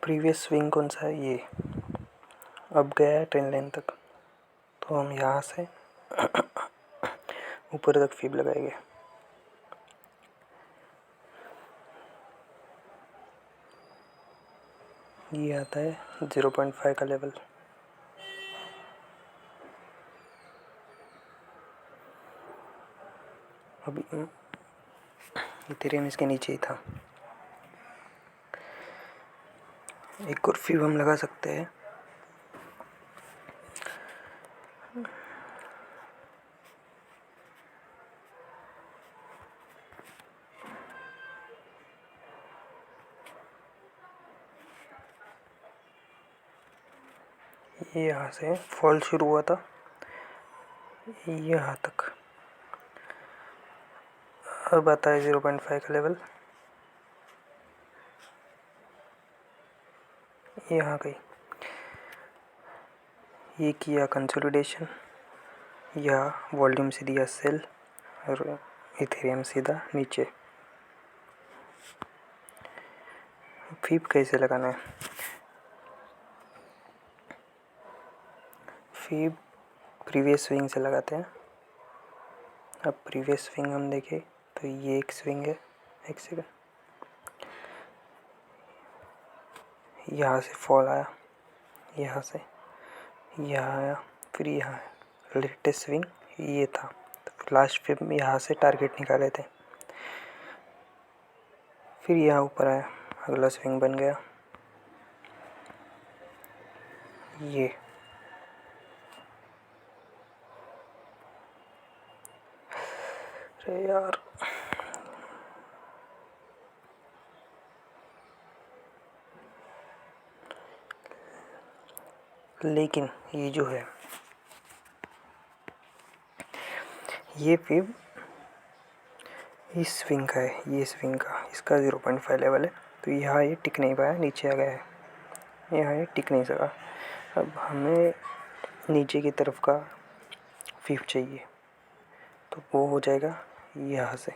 Previous swing कौन सा है? ये अब गया है ट्रेन लाइन तक, तो हम यहाँ से ऊपर तक फीब लगाएंगे। ये आता है 0.5 का लेवल। अभी इथेरियम इसके नीचे ही था। एक और फीब हम लगा सकते हैं। ये यहाँ से फॉल शुरू हुआ था यहाँ तक, अब आता है 0.5 का लेवल। यहाँ गई, ये किया कंसोलिडेशन, या वॉल्यूम से दिया सेल और इथेरियम सीधा नीचे। फीब कैसे लगाना है? फीब प्रीवियस स्विंग से लगाते हैं। अब प्रीवियस स्विंग हम देखें तो ये एक स्विंग है, एक सेकंड, यहाँ से फॉल आया, यहाँ से यहाँ आया, फिर यहाँ है। लेटेस्ट स्विंग ये था, तो लास्ट फिर में यहाँ से टारगेट निकाले थे, फिर यहाँ ऊपर आया, अगला स्विंग बन गया ये। अरे यार, लेकिन ये जो है ये फिर इस स्विंग का है, ये स्विंग का, इसका 0.5 लेवल है, तो यहाँ ये टिक नहीं पाया, नीचे आ गया है, यहाँ ये टिक नहीं सका। अब हमें नीचे की तरफ का फीब चाहिए, तो वो हो जाएगा यहाँ से,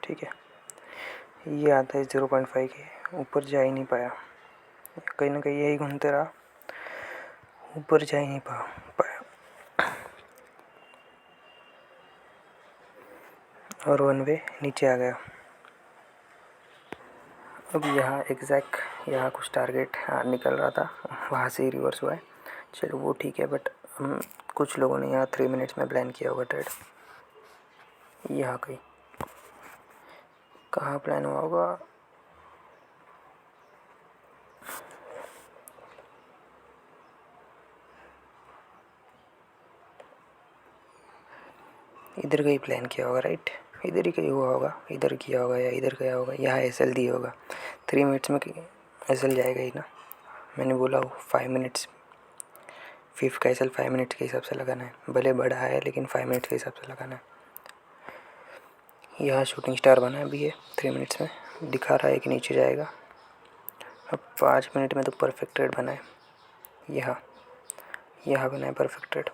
ठीक है। ये आता है 0.5 के ऊपर, जा ही नहीं पाया, कहीं ना कहीं यही घूमते रहा, ऊपर जा ही नहीं पाया और वन वे नीचे आ गया। अब यहाँ एग्जैक्ट यहाँ कुछ टारगेट निकल रहा था, वहाँ से ही रिवर्स हुआ है, चलो वो ठीक है। बट कुछ लोगों ने यहाँ 3 मिनट्स में प्लान किया होगा ट्रेड। यहाँ कहीं कहाँ प्लान हुआ होगा? इधर कहीं प्लान किया होगा, राइट, इधर ही कहीं हुआ होगा, इधर किया होगा या इधर गया होगा, यहाँ एसएल दिया होगा। 3 मिनट्स में एसएल जाएगा ही ना, मैंने बोला 5 मिनट्स, फीब का एसएल 5 मिनट्स के हिसाब से लगाना है, भले बड़ा है लेकिन 5 मिनट्स के हिसाब से लगाना है। यहाँ शूटिंग स्टार बना है, अभी है 3 मिनट्स में दिखा रहा है कि नीचे जाएगा। अब 5 मिनट में तो परफेक्ट रेट बना है, यहाँ बना है परफेक्ट रेट।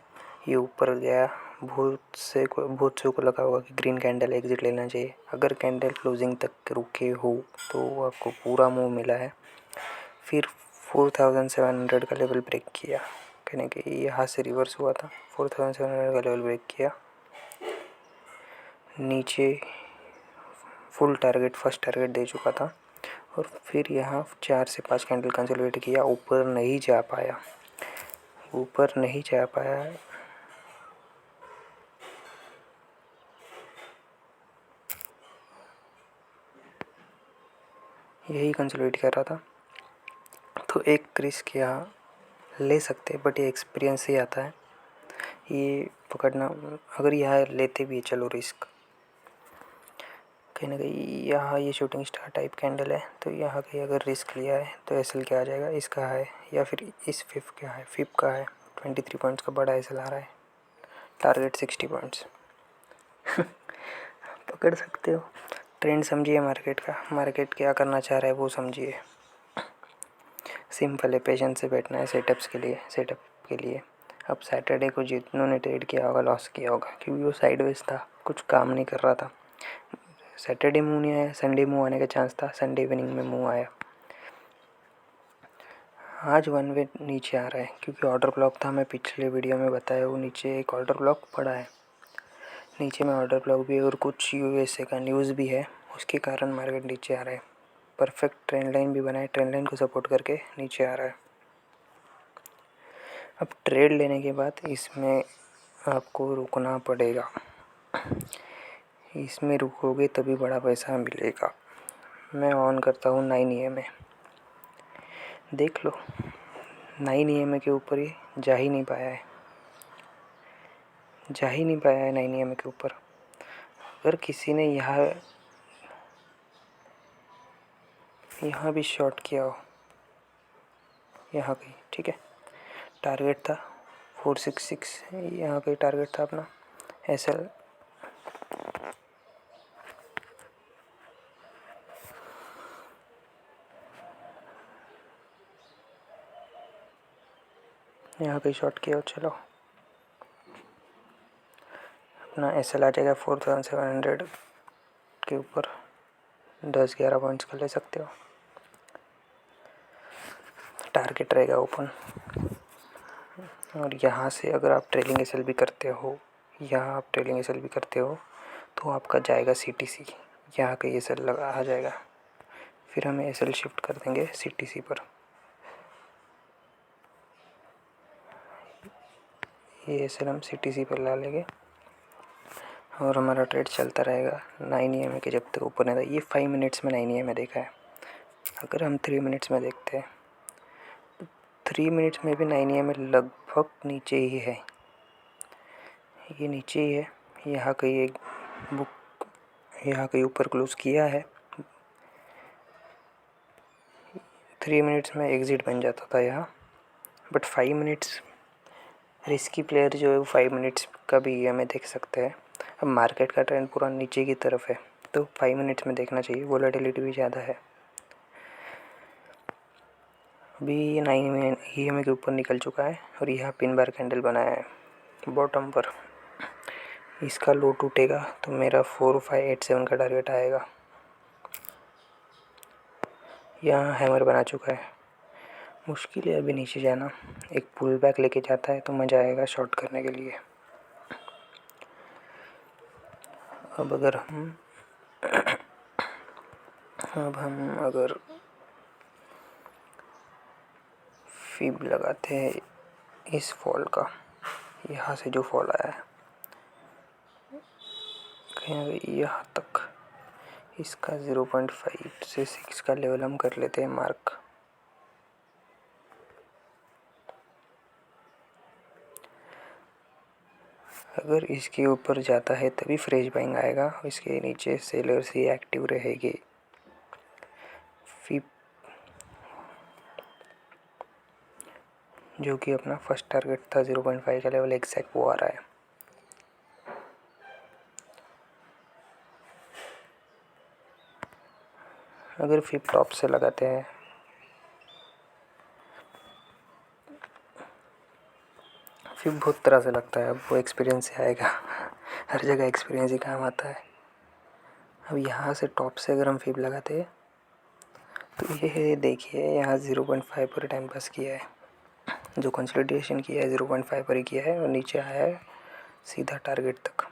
ये ऊपर गया, बहुत से को लगा होगा कि ग्रीन कैंडल एग्जिट लेना चाहिए। अगर कैंडल क्लोजिंग तक रुके हो तो आपको पूरा मूव मिला है। फिर 4700 का लेवल ब्रेक किया, कहने के यहाँ से रिवर्स हुआ था, 4700 का लेवल ब्रेक किया, नीचे फुल टारगेट, फर्स्ट टारगेट दे चुका था, और फिर यहाँ 4 से 5 कैंडल कंसोलिडेट किया, ऊपर नहीं जा पाया, ऊपर नहीं जा पाया। यही कंसोलिडेट कर रहा था, तो एक रिस्क यहाँ ले सकते हैं, बट ये एक्सपीरियंस से आता है ये पकड़ना। अगर यहाँ लेते भी है, चलो रिस्क, कहीं ना कहीं यहाँ ये शूटिंग स्टार टाइप कैंडल है, तो यहाँ कहीं अगर रिस्क लिया है तो एसएल क्या आ जाएगा, इसका है, या फिर इस फीब क्या है, फीब का है 23 पॉइंट्स का बड़ा एसएल आ रहा है, टारगेट 60 पॉइंट्स पकड़ सकते हो। ट्रेंड समझिए मार्केट का, मार्केट क्या करना चाह रहा है वो समझिए। सिंपल है, पेशेंस से बैठना है सेटअप के लिए। अब सैटरडे को जितनों ने ट्रेड किया होगा लॉस किया होगा, क्योंकि वो साइडवेज था, कुछ काम नहीं कर रहा था। सैटरडे मूव नहीं आया, संडे मूव आने का चांस था, संडे इवनिंग में मूव आया। आज वन वे नीचे आ रहा है क्योंकि ऑर्डर ब्लॉक था, मैं पिछले वीडियो में बताया वो नीचे एक ऑर्डर ब्लॉक पड़ा है। नीचे में ऑर्डर ब्लॉक भी है और कुछ यूएसए का न्यूज़ भी है, उसके कारण मार्केट नीचे आ रहा है। परफेक्ट ट्रेंड लाइन भी बना है, ट्रेंड लाइन को सपोर्ट करके नीचे आ रहा है। अब ट्रेड लेने के बाद इसमें आपको रुकना पड़ेगा, इसमें रुकोगे तभी बड़ा पैसा मिलेगा। मैं ऑन करता हूँ 9 EMA, देख लो 9 EMA के ऊपर ही जा ही नहीं पाया है, 9 EMA के ऊपर। अगर किसी ने यहाँ भी शॉर्ट किया हो, यहाँ कहीं, ठीक है, टारगेट था 466, यहाँ कहीं टारगेट था अपना SL। यहाँ कहीं शॉर्ट किया हो, चलो अपना SL आ जाएगा 4700 के ऊपर, 10-11 पॉइंट्स का ले सकते हो। टारगेट रहेगा ओपन। और यहाँ से अगर आप ट्रेलिंग SL भी करते हो, तो आपका जाएगा CTC, यहाँ का SL लगा आ जाएगा, फिर हमें SL शिफ्ट कर देंगे CTC पर। ये SL हम CTC पर ला लेंगे और हमारा ट्रेड चलता रहेगा 9 EMA के जब तक ऊपर नहीं था। ये 5 मिनट्स में 9 EMA देखा है। अगर हम 3 मिनट्स में देखते हैं तो 3 मिनट्स में भी 9 EMA लगभग नीचे ही है, ये नीचे ही है। यहाँ कहीं ऊपर क्लोज किया है, 3 मिनट्स में एग्ज़िट बन जाता था यहाँ, बट 5 मिनट्स रिस्की प्लेयर जो है वो 5 मिनट्स का भी EMA देख सकते हैं। अब मार्केट का ट्रेंड पूरा नीचे की तरफ है तो 5 मिनट्स में देखना चाहिए, वोलेटिलिटी भी ज़्यादा है। अभी ये 9 EMA के ऊपर निकल चुका है और यहाँ पिन बार कैंडल बनाया है बॉटम पर। इसका लो टूटेगा तो मेरा 4587 का टारगेट आएगा। यहाँ हैमर बना चुका है, मुश्किल है अभी नीचे जाना। एक पुल बैक लेके जाता है तो मज़ा आएगा शॉर्ट करने के लिए। अब हम अगर फीब लगाते हैं इस फॉल का, यहाँ से जो फॉल आया है कहीं यहाँ तक, इसका 0.5 से 6 का लेवल हम कर लेते हैं मार्क। अगर इसके ऊपर जाता है तभी फ्रेश बाइंग आएगा, इसके नीचे सेलर्स ही एक्टिव रहेगी। फीब जो कि अपना फर्स्ट टारगेट था 0.5 का लेवल, एग्जैक्ट वो आ रहा है। अगर फीब टॉप से लगाते हैं फीब बहुत तरह से लगता है, अब वो एक्सपीरियंस से आएगा हर जगह एक्सपीरियंस ही काम आता है। अब यहाँ से टॉप से अगर हम फीब लगाते हैं तो ये देखिए यहाँ 0.5 पर टाइम पास किया है, जो कंसोलिडेशन किया है 0.5 पर ही किया है और नीचे आया है सीधा टारगेट तक।